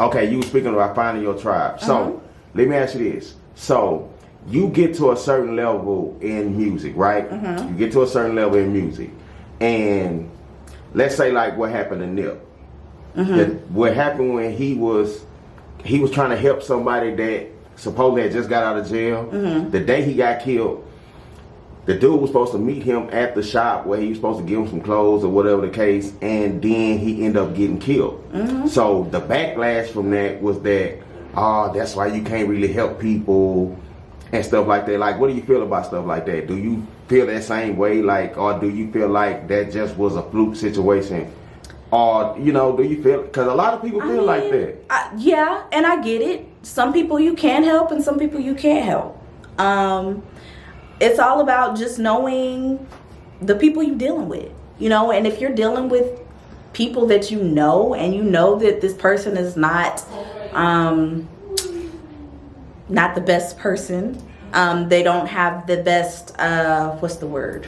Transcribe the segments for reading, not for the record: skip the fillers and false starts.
Okay, you were speaking about finding your tribe. So let me ask you this. So you get to a certain level in music, right? You get to a certain level in music. And let's say like what happened to Nip. What happened when he was trying to help somebody that supposedly had just got out of jail. The day he got killed, the dude was supposed to meet him at the shop where he was supposed to give him some clothes or whatever the case, and then he ended up getting killed. So the backlash from that was that, that's why you can't really help people and stuff like that. Like, what do you feel about stuff like that? Do you feel that same way, like, or do you feel like that just was a fluke situation? Or, do you feel, because a lot of people feel like that. Yeah, and I get it. Some people you can help and some people you can't help. It's all about just knowing the people you're dealing with, and if you're dealing with people that you know and you know that this person is not the best person, they don't have the best, what's the word?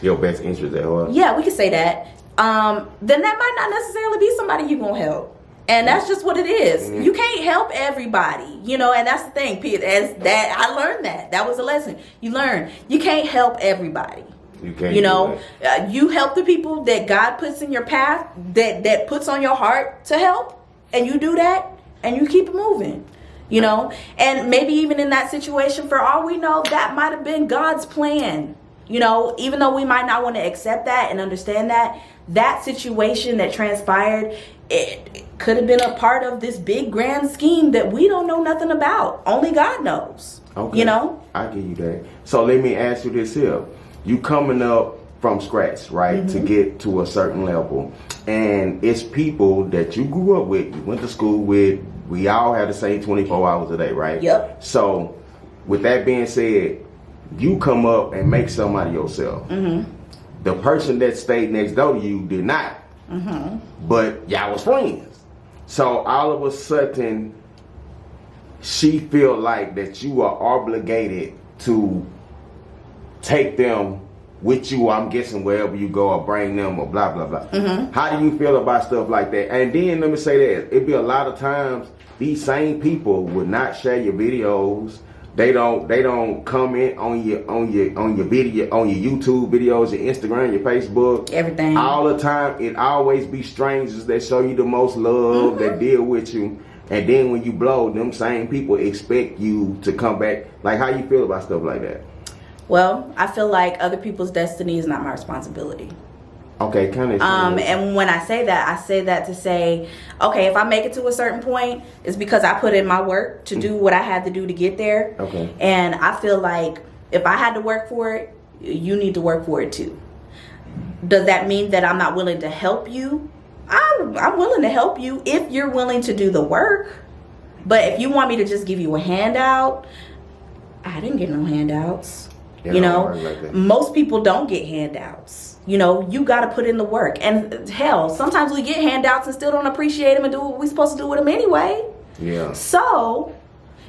Your best interest at heart. Yeah, we could say that. Then that might not necessarily be somebody you're going to help. And that's just what it is. You can't help everybody, and that's the thing. As that, I learned that. That was a lesson. You learn. You can't help everybody. You can't. You help the people that God puts in your path, that puts on your heart to help, and you do that, and you keep it moving. And maybe even in that situation, for all we know, that might have been God's plan. Even though we might not want to accept that and understand that situation that transpired, it could have been a part of this big grand scheme that we don't know nothing about. Only God knows. Okay. I give you that. So let me ask you this here. You coming up from scratch, right, to get to a certain level. And it's people that you grew up with, you went to school with, we all have the same 24 hours a day, right? Yep. So with that being said, you come up and make something out of yourself. The person that stayed next door to you did not. But y'all was friends. So all of a sudden, she feel like that you are obligated to take them with you, I'm guessing, wherever you go, or bring them, or blah, blah, blah. How do you feel about stuff like that? And then let me say this, it'd be a lot of times these same people would not share your videos. They don't comment on your video, on your YouTube videos, your Instagram, your Facebook, everything. All the time, it always be strangers that show you the most love, that deal with you, and then when you blow, them same people expect you to come back. Like, how you feel about stuff like that? Well, I feel like other people's destiny is not my responsibility. Okay, kind of. And when I say that to say, okay, if I make it to a certain point, it's because I put in my work to do what I had to do to get there. Okay. And I feel like if I had to work for it, you need to work for it too. Does that mean that I'm not willing to help you? I'm willing to help you if you're willing to do the work. But if you want me to just give you a handout, I didn't get no handouts. Like most people don't get handouts. You got to put in the work. And hell, sometimes we get handouts and still don't appreciate them and do what we're supposed to do with them anyway. Yeah. So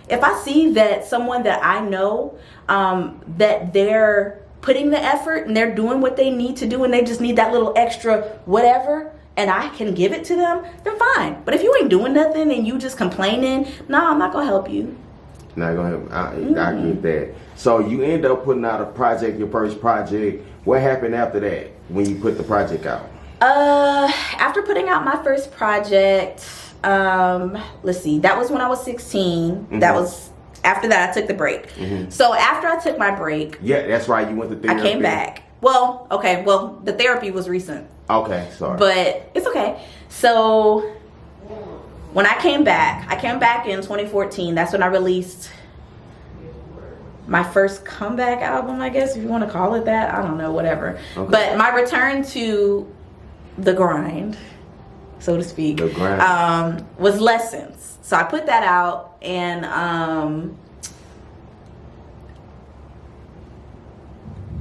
if I see that someone that I know, that they're putting the effort and they're doing what they need to do and they just need that little extra whatever, and I can give it to them, then fine. But if you ain't doing nothing and you just complaining, I'm not going to help you. Not gonna help. I get that. So you end up putting out a project, your first project. What happened after that when you put the project out? After putting out my first project, let's see, that was when I was 16. That was after that I took the break. So after I took my break, yeah, that's right. You went to therapy. I came back. Well, okay. Well, the therapy was recent. Okay, sorry. But it's okay. So when I came back in 2014. That's when I released my first comeback album, I guess, if you want to call it that. I don't know, whatever. Okay. But my return to the grind, so to speak, was Lessons. So I put that out, and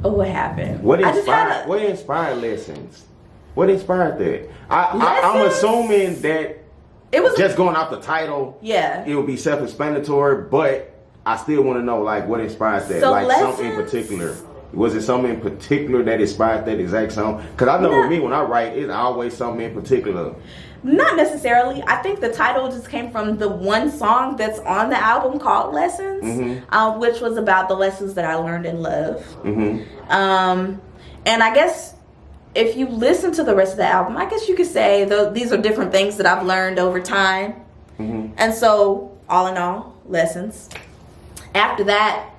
what happened? What inspired Lessons? What inspired that? I'm assuming that it was just going off the title. Yeah, it would be self-explanatory, but I still want to know, like, what inspired that, so like Lessons, something in particular. Was it something in particular that inspired that exact song? Because I know with me, when I write, it's always something in particular. Not necessarily. I think the title just came from the one song that's on the album called Lessons, which was about the lessons that I learned in love. And I guess if you listen to the rest of the album, I guess you could say these are different things that I've learned over time. And so, all in all, lessons. After that,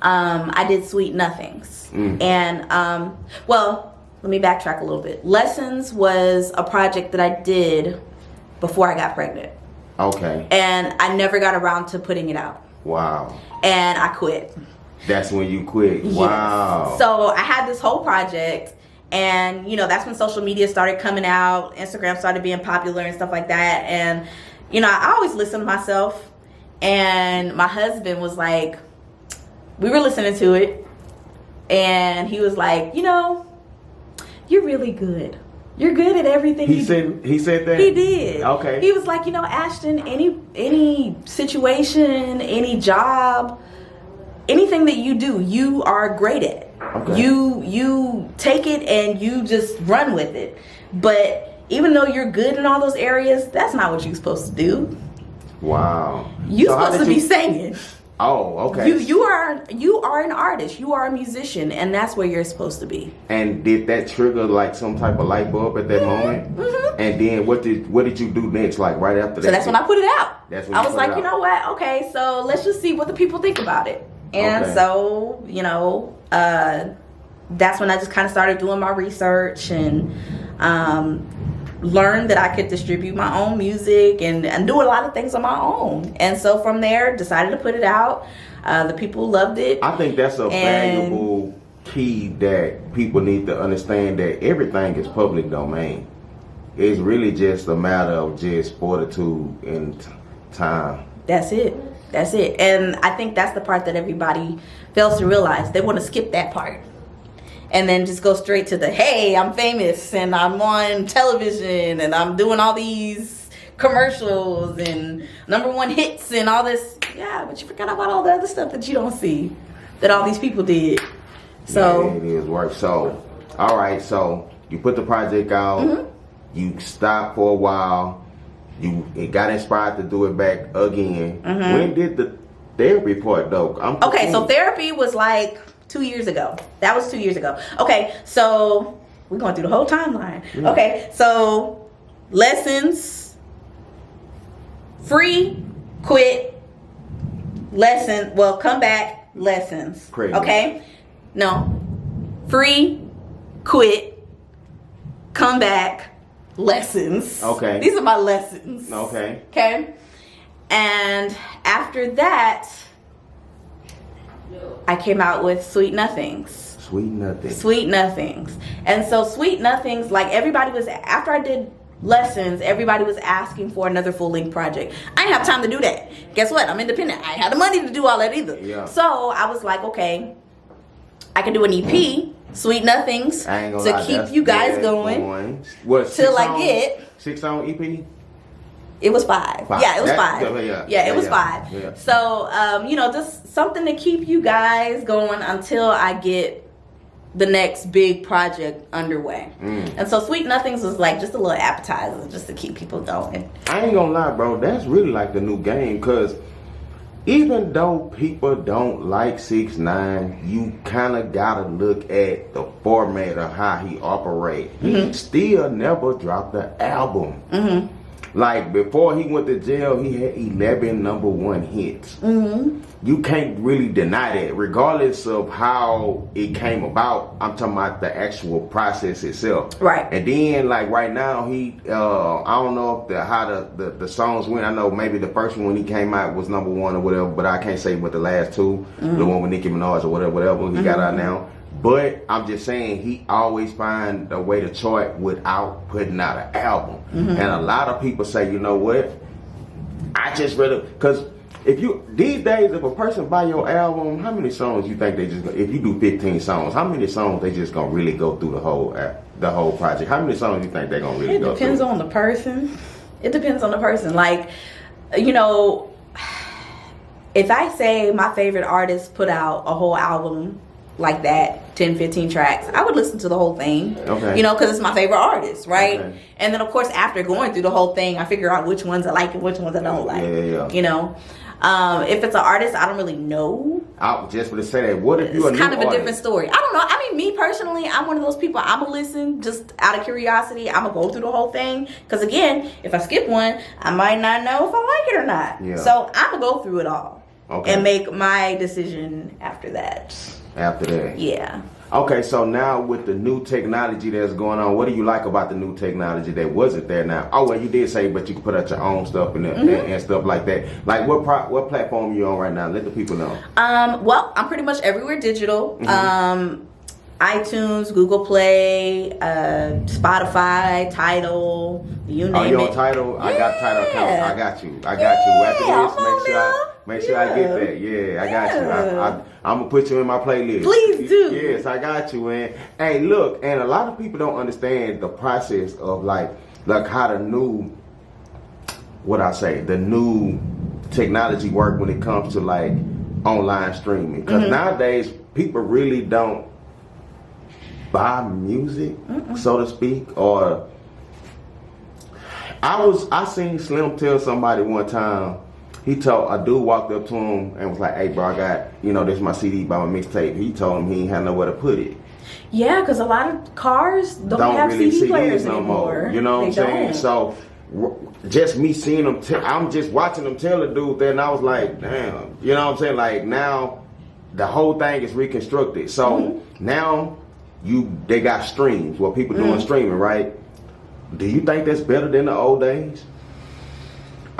I did Sweet Nothings. And, well, let me backtrack a little bit. Lessons was a project that I did before I got pregnant. Okay. And I never got around to putting it out. Wow. And I quit. That's when you quit. Yes. Wow. So I had this whole project, and, you know, that's when social media started coming out. Instagram started being popular and stuff like that. And, you know, I always listen to myself. And my husband was like, we were listening to it, and he was like, you know, you're really good. You're good at everything. He said that? He did. Okay. He was like, you know, Ashton, any situation, any job, anything that you do, you are great at. Okay. You take it and you just run with it. But even though you're good in all those areas, that's not what you're supposed to do. Wow. You're supposed to be singing. Oh, okay. You are an artist. You are a musician, and that's where you're supposed to be. And did that trigger like some type of light bulb at that moment? And then what did you do next? Like right after that? So that's when I put it out. That's when I was like, you know what? Okay, so let's just see what the people think about it. And so, you know, that's when I just kind of started doing my research and learned that I could distribute my own music and do a lot of things on my own. And so from there, decided to put it out. The people loved it. I think that's a valuable key that people need to understand, that everything is public domain. It's really just a matter of just fortitude and time. That's it. That's it. And I think that's the part that everybody fails to realize. They want to skip that part and then just go straight to the, hey, I'm famous and I'm on television and I'm doing all these commercials and #1 hits and all this. Yeah, but you forgot about all the other stuff that you don't see that all these people did. So yeah, it is work. So, all right. So you put the project out. You stopped for a while. It got inspired to do it back again. When did the therapy part though? Okay, so therapy was like 2 years ago. That was 2 years ago. Okay, so we're going through the whole timeline. Okay, so lessons, free, quit, lesson, well, come back, lessons. Crazy. Okay? No. Free, quit, come back, lessons. Okay. These are my lessons. Okay. Okay? And after that, I came out with Sweet Nothings. Sweet Nothings. Sweet Nothings. And so Sweet Nothings, like everybody was, after I did Lessons, everybody was asking for another full-length project. I didn't have time to do that. Guess what? I'm independent. I ain't had the money to do all that either. Yeah. So I was like, okay, I can do an EP, Sweet Nothings, to keep you guys going. What, till I get 6-song EP? It was 5. Yeah, it was 5. It was 5. Yeah. So, you know, just something to keep you guys going until I get the next big project underway. And so Sweet Nothings was like just a little appetizer just to keep people going. I ain't gonna lie, bro. That's really like the new game, because even though people don't like 6ix9ine, you kind of gotta look at the format of how he operates. He still never dropped the album. Like, before he went to jail, he had 11 #1 hits. You can't really deny that, regardless of how it came about. I'm talking about the actual process itself. Right. And then, like, right now, he, I don't know if how the songs went. I know maybe the first one when he came out was #1 or whatever, but I can't say what the last two, the one with Nicki Minaj or whatever he got out now. But I'm just saying, he always find a way to chart without putting out an album. And a lot of people say, you know what? I just rather, because if you, these days, if a person buy your album, how many songs you think they just, if you do 15 songs, how many songs they just gonna really go through the whole project? How many songs you think they gonna really go through? It depends on the person. It depends on the person. Like, you know, if I say my favorite artist put out a whole album like that, 10, 15 tracks, I would listen to the whole thing. Okay. You know, because it's my favorite artist, right? Okay. And then, of course, after going through the whole thing, I figure out which ones I like and which ones I don't like. Yeah. You know? If it's an artist I don't really know, I was just going to say that. What if you it's a kind new of a artist? different story. I don't know. I mean, me personally, I'm one of those people. I'm gonna listen just out of curiosity. I'm gonna go through the whole thing because, again, if I skip one, I might not know if I like it or not. Yeah. So I'm gonna go through it all Okay. and make my decision after that. After that. Yeah. Okay, so now with the new technology that's going on, what do you like about the new technology that wasn't there now? Oh, well, you did say, but you can put out your own stuff and stuff like that. Like, what platform you on right now? Let the people know. Well, I'm pretty much everywhere digital. iTunes, Google Play, Spotify, Tidal, you name it. Oh, you on Tidal? I got Tidal account. I got you. After this, make sure I get that. Yeah, I got you. I'm gonna put you in my playlist. Please do. Yes, I got you, man. Hey, look, and a lot of people don't understand the process of like how the new, the new technology work when it comes to like online streaming. Because nowadays people really don't buy music, so to speak, or I seen Slim tell somebody one time. A dude walked up to him and was like, "Hey, bro, I got, this is my CD by my mixtape." He told him he ain't had nowhere to put it. Yeah, because a lot of cars don't have really CD players no anymore. more. You know what I'm saying? So just me seeing them, I'm just watching them tell the dude that, and I was like, damn. You know what I'm saying? Like now, the whole thing is reconstructed. So now they got streams. Well, people doing streaming, right? Do you think that's better than the old days?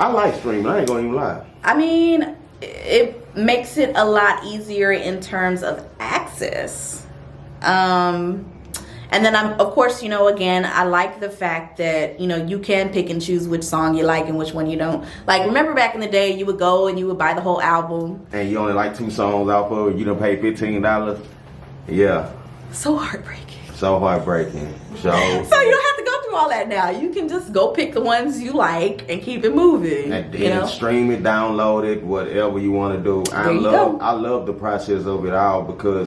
I like streaming. I ain't gonna even lie. I mean, it makes it a lot easier in terms of access. And then of course, again, I like the fact that, you can pick and choose which song you like and which one you don't. Like, remember back in the day, you would go and you would buy the whole album. And you only like 2 songs off of it. You done pay $15. Yeah. So heartbreaking. So heartbreaking. So you don't have to go through all that now. You can just go pick the ones you like and keep it moving. And then stream it, download it, whatever you want to do. I love the process of it all because